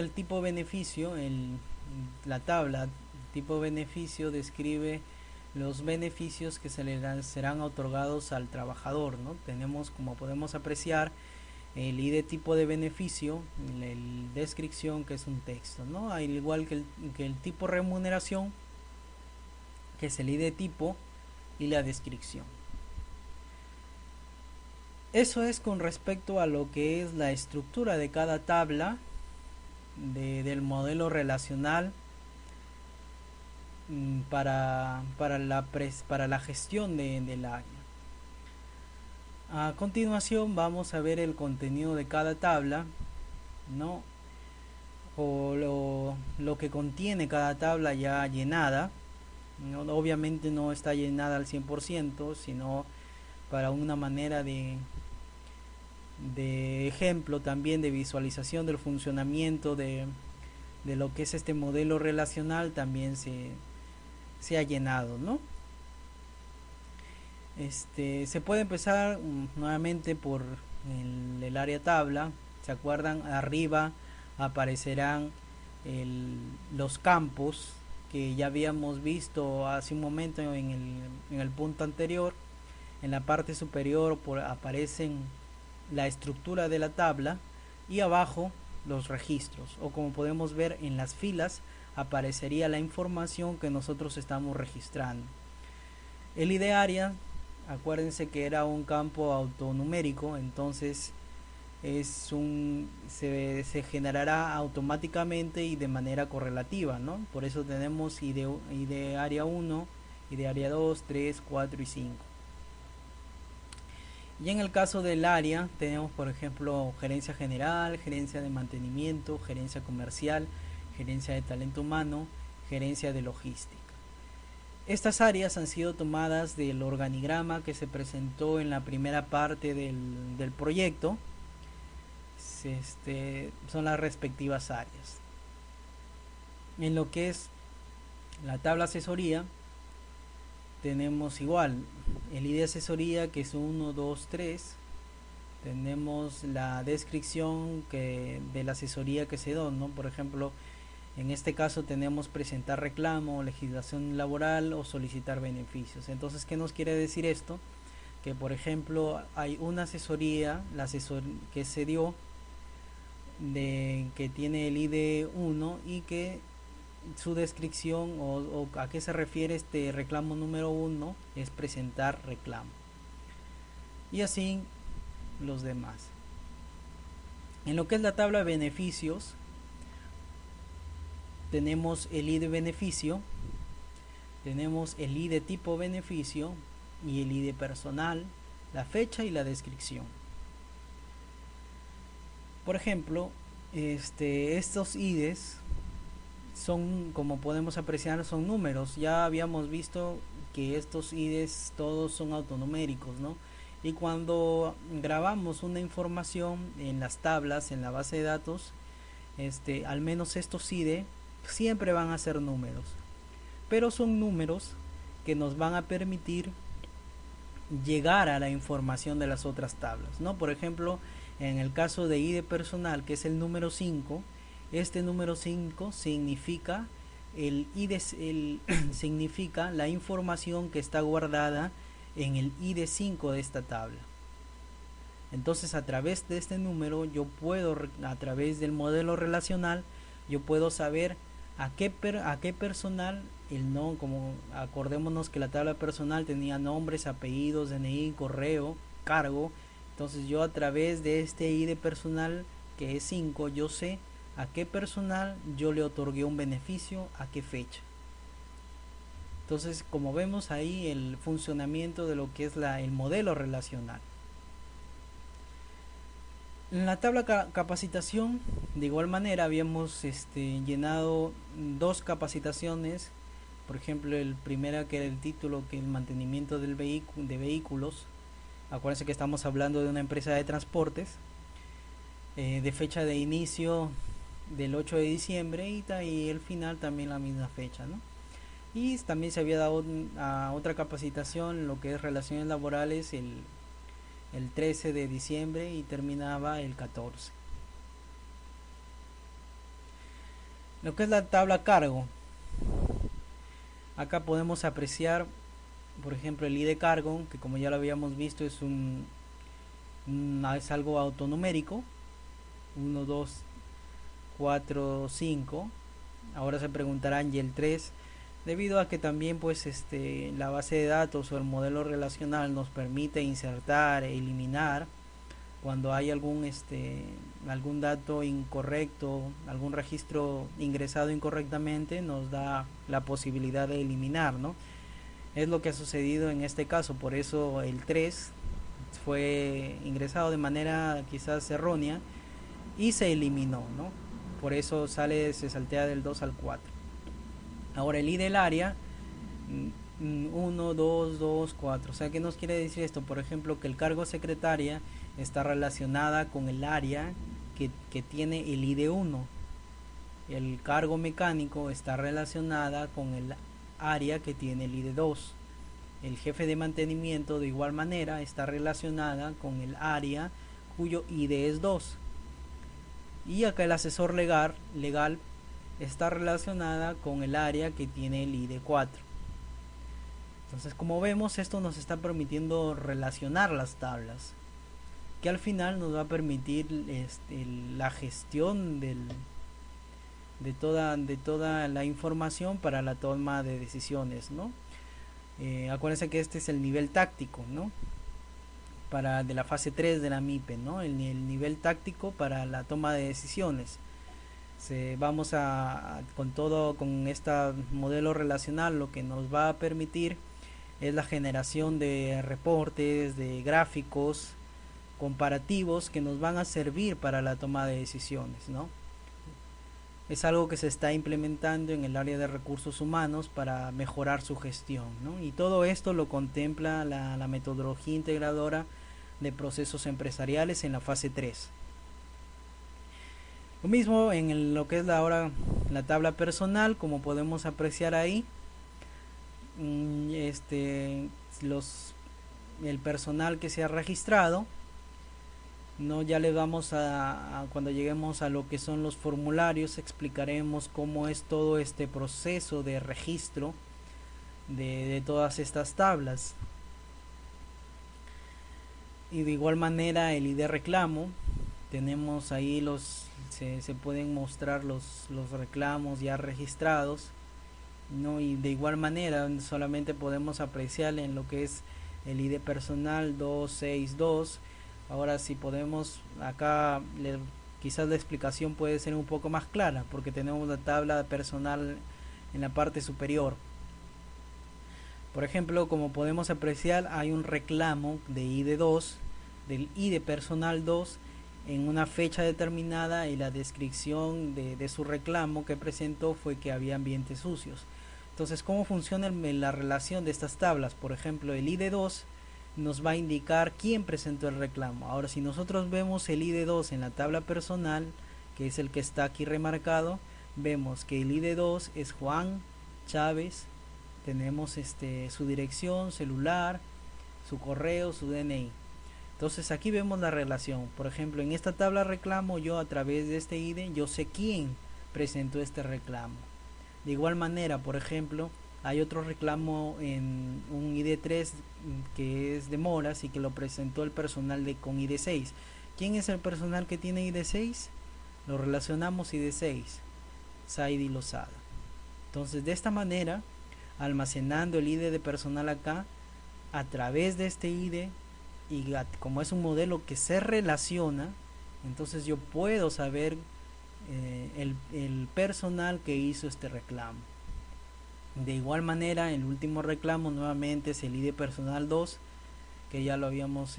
el tipo beneficio, la tabla tipo beneficio describe los beneficios que serán otorgados al trabajador, ¿no? Tenemos, como podemos apreciar, el ID tipo de beneficio, el descripción, que es un texto, ¿no? Al igual que el tipo remuneración, que es el ID tipo, y la descripción. Eso es con respecto a lo que es la estructura de cada tabla del modelo relacional para la gestión del área. A continuación vamos a ver el contenido de cada tabla, ¿no? O lo que contiene cada tabla ya llenada, ¿no? Obviamente no está llenada al 100%, sino para una manera de ejemplo también de visualización del funcionamiento de lo que es este modelo relacional también se ha llenado, ¿no? Se puede empezar nuevamente por el área tabla. ¿Se acuerdan? Arriba aparecerán los campos que ya habíamos visto hace un momento en el punto anterior. En la parte superior aparecen la estructura de la tabla y abajo los registros, o como podemos ver en las filas aparecería la información que nosotros estamos registrando. El ID área, acuérdense que era un campo autonumérico, entonces se generará automáticamente y de manera correlativa, ¿no? Por eso tenemos ID área 1, ID área 2, 3, 4 y 5. Y en el caso del área tenemos, por ejemplo, gerencia general, gerencia de mantenimiento, gerencia comercial, gerencia de talento humano, gerencia de logística. Estas áreas han sido tomadas del organigrama que se presentó en la primera parte del proyecto. Son las respectivas áreas. En lo que es la tabla asesoría, tenemos igual el ID asesoría, que es 1, 2, 3. Tenemos la descripción de la asesoría que se da, ¿no? Por ejemplo, en este caso tenemos presentar reclamo, legislación laboral o solicitar beneficios. Entonces, ¿qué nos quiere decir esto? Que, por ejemplo, hay una asesoría, que se dio, que tiene el ID 1 y que su descripción o a qué se refiere este reclamo número 1 es presentar reclamo. Y así los demás. En lo que es la tabla de beneficios, tenemos el ID beneficio, tenemos el ID tipo beneficio y el ID personal, la fecha y la descripción. Por ejemplo, estos IDs son, como podemos apreciar, son números. Ya habíamos visto que estos IDs todos son autonuméricos, ¿no? Y cuando grabamos una información en las tablas, en la base de datos, al menos estos ID siempre van a ser números, pero son números que nos van a permitir llegar a la información de las otras tablas, ¿no? Por ejemplo, en el caso de ID personal, que es el número 5, este número 5 significa significa la información que está guardada en el ID 5 de esta tabla. Entonces, a través de este número yo puedo, a través del modelo relacional, yo puedo saber a qué personal, como acordémonos que la tabla personal tenía nombres, apellidos, DNI, correo, cargo. Entonces yo, a través de este ID personal, que es 5, yo sé a qué personal yo le otorgué un beneficio, a qué fecha. Entonces, como vemos ahí, el funcionamiento de lo que es el modelo relacional. En la tabla capacitación, de igual manera, habíamos llenado dos capacitaciones. Por ejemplo, el primera, que era el título, que es el mantenimiento de vehículos. Acuérdense que estamos hablando de una empresa de transportes, de fecha de inicio del 8 de diciembre y el final también la misma fecha, ¿no? Y también se había dado otra capacitación, lo que es relaciones laborales, el 13 de diciembre y terminaba el 14. Lo que es la tabla cargo, acá podemos apreciar, por ejemplo, el ID cargo, que como ya lo habíamos visto es algo autonumérico, 1, 2, 4, 5. Ahora se preguntarán, ¿y el 3? Debido a que también pues la base de datos o el modelo relacional nos permite insertar e eliminar cuando hay algún dato incorrecto, algún registro ingresado incorrectamente, nos da la posibilidad de eliminar, ¿no? Es lo que ha sucedido en este caso, por eso el 3 fue ingresado de manera quizás errónea y se eliminó, ¿no? Por eso se saltea del 2 al 4. Ahora el ID del área, 1, 2, 2, 4. O sea, ¿qué nos quiere decir esto? Por ejemplo, que el cargo secretaria está relacionada con el área que tiene el ID 1. El cargo mecánico está relacionada con el área que tiene el ID 2. El jefe de mantenimiento de igual manera está relacionada con el área cuyo ID es 2. Y acá el asesor legal está relacionada con el área que tiene el ID 4. Entonces, como vemos, esto nos está permitiendo relacionar las tablas, que al final nos va a permitir la gestión de toda la información para la toma de decisiones, ¿no? Acuérdense que este es el nivel táctico, ¿no? De la fase 3 de la MIPE, ¿no? El nivel táctico para la toma de decisiones. Vamos con este modelo relacional, lo que nos va a permitir es la generación de reportes, de gráficos comparativos que nos van a servir para la toma de decisiones, ¿no? Es algo que se está implementando en el área de recursos humanos para mejorar su gestión, ¿no? Y todo esto lo contempla la metodología integradora de procesos empresariales en la fase 3. Lo mismo en lo que es ahora la tabla personal, como podemos apreciar ahí, el personal que se ha registrado, no, ya le vamos cuando lleguemos a lo que son los formularios, explicaremos cómo es todo este proceso de registro de todas estas tablas. Y de igual manera el ID reclamo, tenemos ahí se pueden mostrar los reclamos ya registrados, ¿no? Y de igual manera solamente podemos apreciar en lo que es el ID personal 262. Ahora si podemos, acá quizás la explicación puede ser un poco más clara, porque tenemos la tabla personal en la parte superior. Por ejemplo, como podemos apreciar, hay un reclamo de ID 2, del ID personal 2, en una fecha determinada, y la descripción de su reclamo que presentó fue que había ambientes sucios. Entonces, ¿cómo funciona la relación de estas tablas? Por ejemplo, el ID 2 nos va a indicar quién presentó el reclamo. Ahora, si nosotros vemos el ID 2 en la tabla personal, que es el que está aquí remarcado, vemos que el ID 2 es Juan Chávez. Tenemos su dirección, celular, su correo, su DNI. Entonces aquí vemos la relación. Por ejemplo, en esta tabla reclamo, yo a través de este ID, yo sé quién presentó este reclamo. De igual manera, por ejemplo, hay otro reclamo en un ID 3 que es de Moras y que lo presentó el personal con ID 6. ¿Quién es el personal que tiene ID 6? Lo relacionamos ID 6, Saidi Lozada. Entonces, de esta manera, almacenando el ID de personal acá, a través de este ID, y como es un modelo que se relaciona, entonces yo puedo saber el personal que hizo este reclamo. De igual manera, el último reclamo nuevamente es el ID personal 2, que ya lo habíamos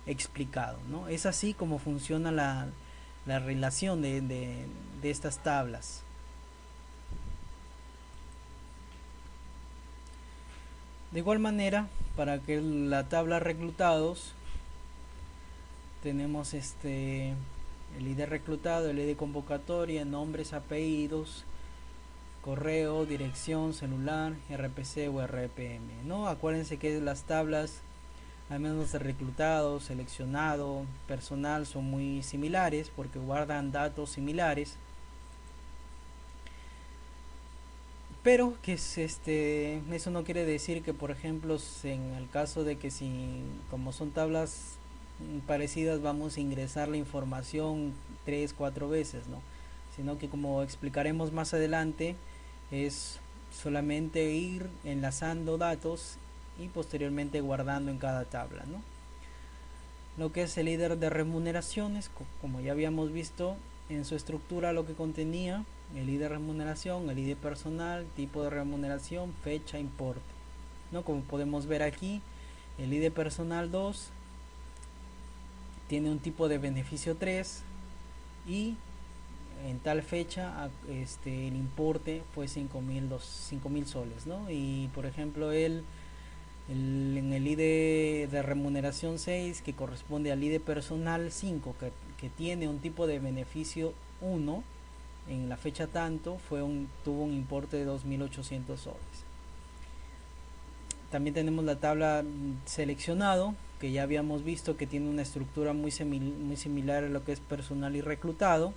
explicado, ¿no? Es así como funciona la relación de estas tablas. De igual manera, para que la tabla reclutados, tenemos el ID reclutado, el ID convocatoria, nombres, apellidos, correo, dirección, celular, RPC o RPM, ¿no? Acuérdense que las tablas, al menos de reclutado, seleccionado, personal, son muy similares porque guardan datos similares. Pero que eso no quiere decir que, por ejemplo, en el caso de que si como son tablas parecidas vamos a ingresar la información 3 4 veces, ¿no? Sino que, como explicaremos más adelante, es solamente ir enlazando datos y posteriormente guardando en cada tabla, ¿no? Lo que es el líder de remuneraciones, como ya habíamos visto en su estructura, lo que contenía el ID de remuneración, el ID personal, tipo de remuneración, fecha, importe, ¿no? Como podemos ver aquí, el ID personal 2 tiene un tipo de beneficio 3 y en tal fecha el importe fue 5.000 soles, ¿no? Y por ejemplo en el ID de remuneración 6, que corresponde al ID personal 5, que tiene un tipo de beneficio 1, en la fecha tanto tuvo un importe de 2.800 soles. También tenemos la tabla seleccionado, que ya habíamos visto que tiene una estructura muy similar a lo que es personal y reclutado,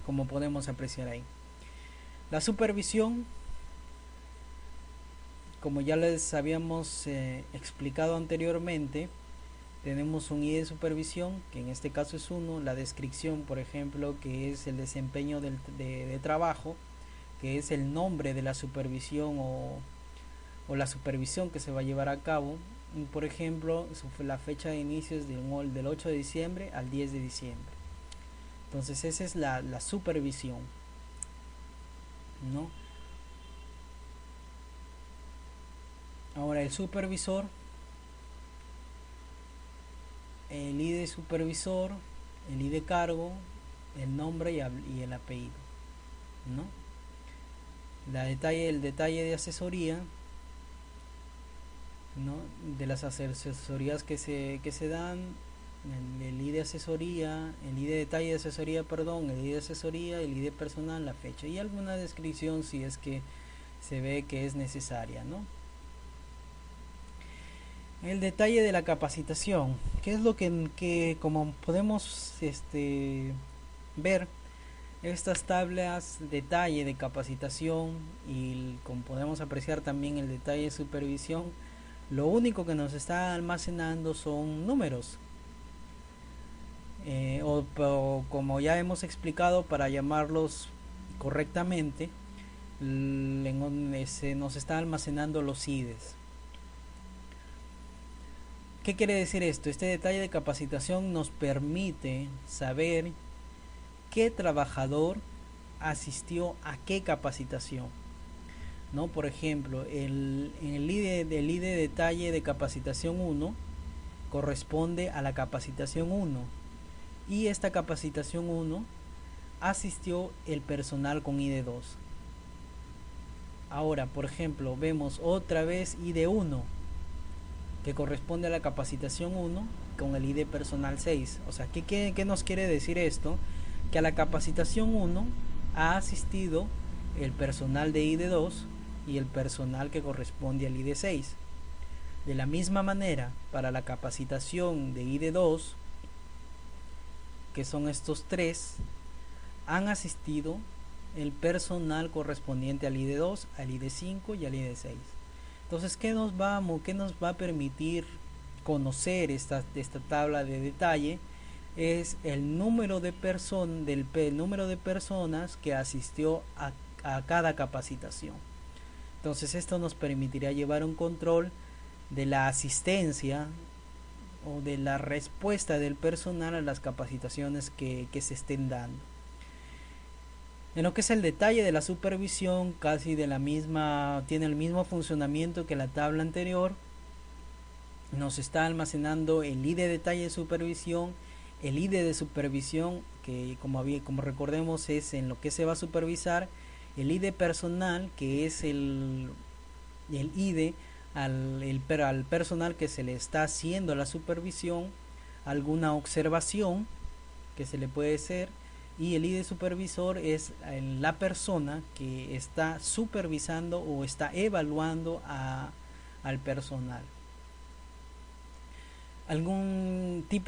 como podemos apreciar ahí. La supervisión, como ya les habíamos explicado anteriormente, tenemos un ID de supervisión, que en este caso es 1, la descripción, por ejemplo, que es el desempeño de trabajo, que es el nombre de la supervisión o la supervisión que se va a llevar a cabo. Por ejemplo, la fecha de inicio es del 8 de diciembre al 10 de diciembre. Entonces esa es la supervisión, ¿no? Ahora el supervisor, el ID supervisor, el ID cargo, el nombre y el apellido, ¿no? El detalle de asesoría, ¿no? De las asesorías que se dan, el ID asesoría, el ID detalle de asesoría, perdón, el ID asesoría, el ID personal, la fecha y alguna descripción si es que se ve que es necesaria, ¿no? El detalle de la capacitación, que es lo que como podemos ver, estas tablas detalle de capacitación y como podemos apreciar también el detalle de supervisión, lo único que nos está almacenando son números, o como ya hemos explicado, para llamarlos correctamente, nos está almacenando los IDs. ¿Qué quiere decir esto? Este detalle de capacitación nos permite saber qué trabajador asistió a qué capacitación, ¿no? Por ejemplo, el ID detalle de capacitación 1 corresponde a la capacitación 1 y esta capacitación 1 asistió el personal con ID 2. Ahora, por ejemplo, vemos otra vez ID 1 que corresponde a la capacitación 1 con el ID personal 6. O sea, ¿qué nos quiere decir esto? Que a la capacitación 1 ha asistido el personal de ID 2 y el personal que corresponde al ID 6. De la misma manera, para la capacitación de ID 2, que son estos tres, han asistido el personal correspondiente al ID 2, al ID 5 y al ID 6. Entonces, ¿qué nos va a permitir conocer esta tabla de detalle? Es el número de número de personas que asistió a cada capacitación. Entonces esto nos permitirá llevar un control de la asistencia o de la respuesta del personal a las capacitaciones que se estén dando. En lo que es el detalle de la supervisión, casi tiene el mismo funcionamiento que la tabla anterior. Nos está almacenando el ID de detalle de supervisión, el ID de supervisión, que como recordemos es en lo que se va a supervisar, el ID personal, que es el ID al personal que se le está haciendo la supervisión, alguna observación que se le puede hacer, y el ID supervisor es la persona que está supervisando o está evaluando al personal. Algún tipo